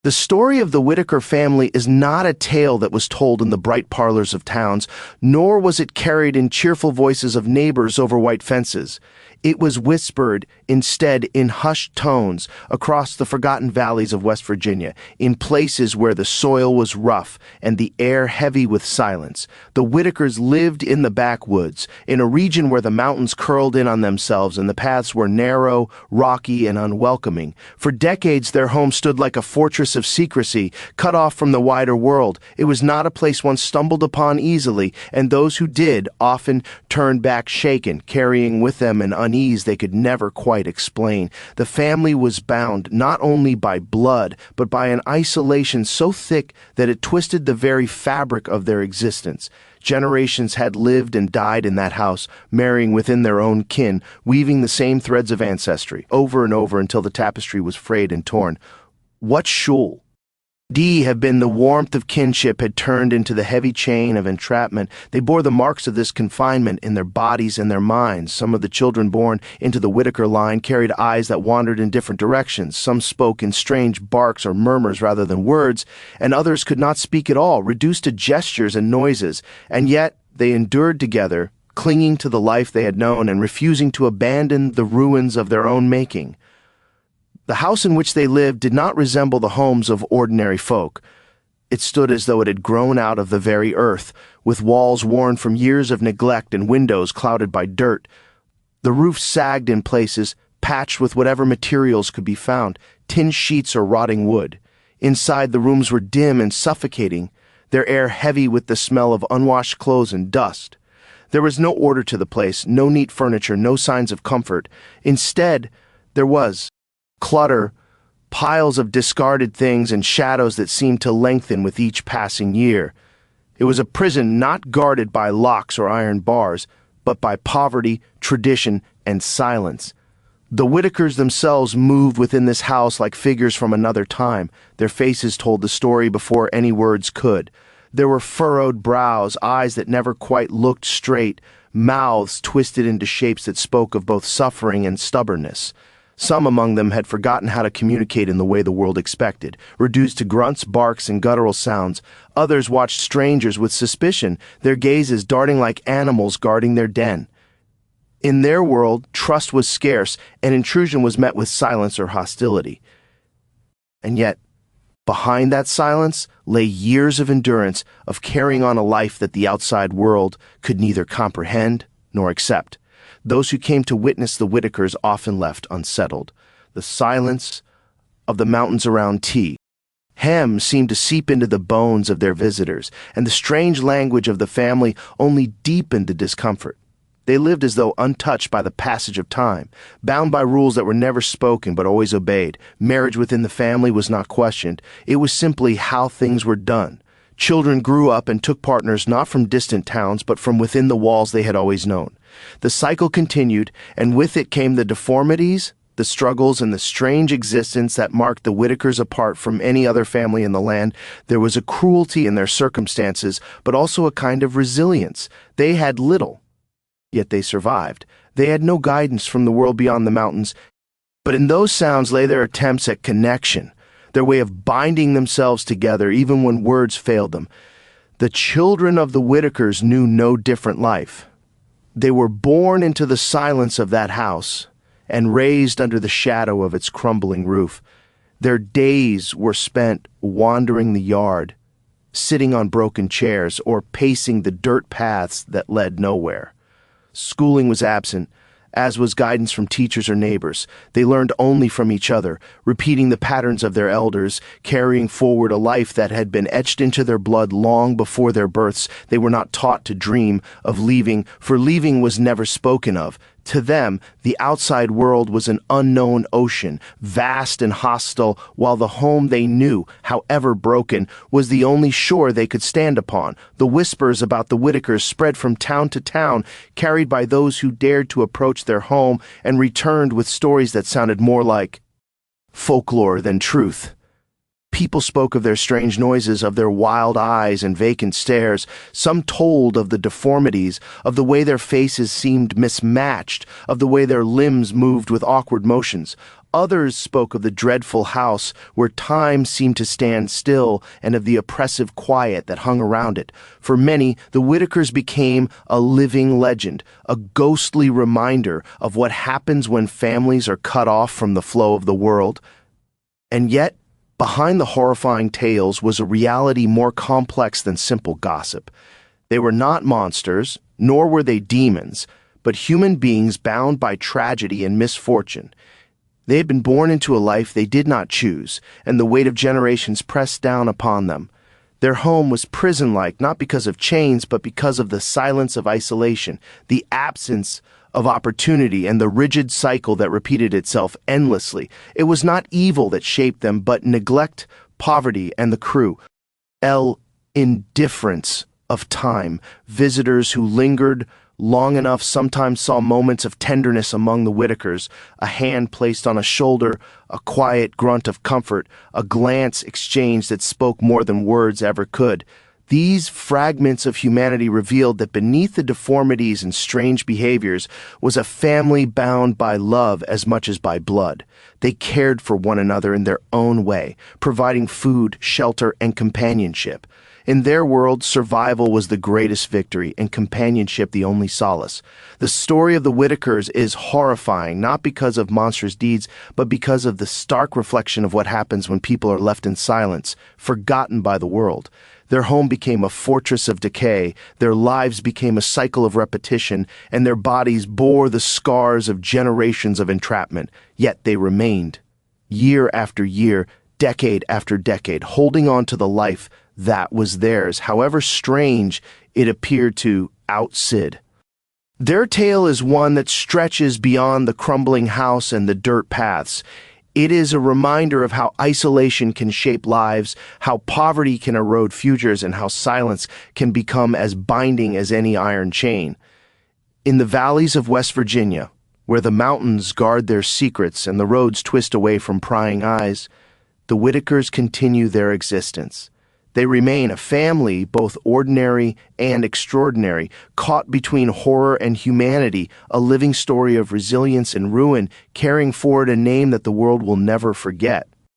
The story of the Whitaker family is not a tale that was told in the bright parlors of towns, nor was it carried in cheerful voices of neighbors over white fences. It was whispered, instead, in hushed tones across the forgotten valleys of West Virginia, in places where the soil was rough and the air heavy with silence. The Whitakers lived in the backwoods, in a region where the mountains curled in on themselves and the paths were narrow, rocky, and unwelcoming. For decades, their home stood like a fortress of secrecy, cut off from the wider world. It was not a place one stumbled upon easily, and those who did often turned back shaken, carrying with them an unease they could never quite explain. The family was bound not only by blood, but by an isolation so thick that it twisted the very fabric of their existence. Generations had lived and died in that house, marrying within their own kin, weaving the same threads of ancestry, over and over until the tapestry was frayed and torn. What should have been the warmth of kinship had turned into the heavy chain of entrapment. They bore the marks of this confinement in their bodies and their minds. Some of the children born into the Whitaker line carried eyes that wandered in different directions. Some spoke in strange barks or murmurs rather than words, and others could not speak at all, reduced to gestures and noises. And yet they endured together, clinging to the life they had known and refusing to abandon the ruins of their own making. The house in which they lived did not resemble the homes of ordinary folk. It stood as though it had grown out of the very earth, with walls worn from years of neglect and windows clouded by dirt. The roof sagged in places, patched with whatever materials could be found, tin sheets or rotting wood. Inside, the rooms were dim and suffocating, their air heavy with the smell of unwashed clothes and dust. There was no order to the place, no neat furniture, no signs of comfort. Instead, there was clutter, piles of discarded things, and shadows that seemed to lengthen with each passing year. It was a prison not guarded by locks or iron bars, but by poverty, tradition, and silence. The Whitakers themselves moved within this house like figures from another time. Their faces told the story before any words could. There were furrowed brows, eyes that never quite looked straight, mouths twisted into shapes that spoke of both suffering and stubbornness. Some among them had forgotten how to communicate in the way the world expected, reduced to grunts, barks, and guttural sounds. Others watched strangers with suspicion, their gazes darting like animals guarding their den. In their world, trust was scarce, and intrusion was met with silence or hostility. And yet, behind that silence lay years of endurance, of carrying on a life that the outside world could neither comprehend nor accept. Those who came to witness the Whitakers often left unsettled. The silence of the mountains around Hem seemed to seep into the bones of their visitors, and the strange language of the family only deepened the discomfort. They lived as though untouched by the passage of time, bound by rules that were never spoken but always obeyed. Marriage within the family was not questioned. It was simply how things were done. Children grew up and took partners not from distant towns but from within the walls they had always known. The cycle continued, and with it came the deformities, the struggles, and the strange existence that marked the Whitakers apart from any other family in the land. There was a cruelty in their circumstances, but also a kind of resilience. They had little, yet they survived. They had no guidance from the world beyond the mountains, but in those sounds lay their attempts at connection, their way of binding themselves together even when words failed them. The children of the Whitakers knew no different life. They were born into the silence of that house and raised under the shadow of its crumbling roof. Their days were spent wandering the yard, sitting on broken chairs, or pacing the dirt paths that led nowhere. Schooling was absent, as was guidance from teachers or neighbors. They learned only from each other, repeating the patterns of their elders, carrying forward a life that had been etched into their blood long before their births. They were not taught to dream of leaving, for leaving was never spoken of. To them, the outside world was an unknown ocean, vast and hostile, while the home they knew, however broken, was the only shore they could stand upon. The whispers about the Whitakers spread from town to town, carried by those who dared to approach their home, and returned with stories that sounded more like folklore than truth. People spoke of their strange noises, of their wild eyes and vacant stares. Some told of the deformities, of the way their faces seemed mismatched, of the way their limbs moved with awkward motions. Others spoke of the dreadful house where time seemed to stand still and of the oppressive quiet that hung around it. For many, the Whitakers became a living legend, a ghostly reminder of what happens when families are cut off from the flow of the world. And yet, behind the horrifying tales was a reality more complex than simple gossip. They were not monsters, nor were they demons, but human beings bound by tragedy and misfortune. They had been born into a life they did not choose, and the weight of generations pressed down upon them. Their home was prison-like, not because of chains, but because of the silence of isolation, the absence of opportunity, and the rigid cycle that repeated itself endlessly. It was not evil that shaped them, but neglect, poverty, and the indifference of time. Visitors who lingered long enough sometimes saw moments of tenderness among the Whitakers, a hand placed on a shoulder, a quiet grunt of comfort, a glance exchanged that spoke more than words ever could. These fragments of humanity revealed that beneath the deformities and strange behaviors was a family bound by love as much as by blood. They cared for one another in their own way, providing food, shelter, and companionship. In their world, survival was the greatest victory and companionship the only solace. The story of the Whitakers is horrifying, not because of monstrous deeds, but because of the stark reflection of what happens when people are left in silence, forgotten by the world. Their home became a fortress of decay, their lives became a cycle of repetition, and their bodies bore the scars of generations of entrapment. Yet they remained, year after year, decade after decade, holding on to the life that was theirs, however strange it appeared to Sid. Their tale is one that stretches beyond the crumbling house and the dirt paths. It is a reminder of how isolation can shape lives, how poverty can erode futures, and how silence can become as binding as any iron chain. In the valleys of West Virginia, where the mountains guard their secrets and the roads twist away from prying eyes, the Whitakers continue their existence. They remain a family, both ordinary and extraordinary, caught between horror and humanity, a living story of resilience and ruin, carrying forward a name that the world will never forget.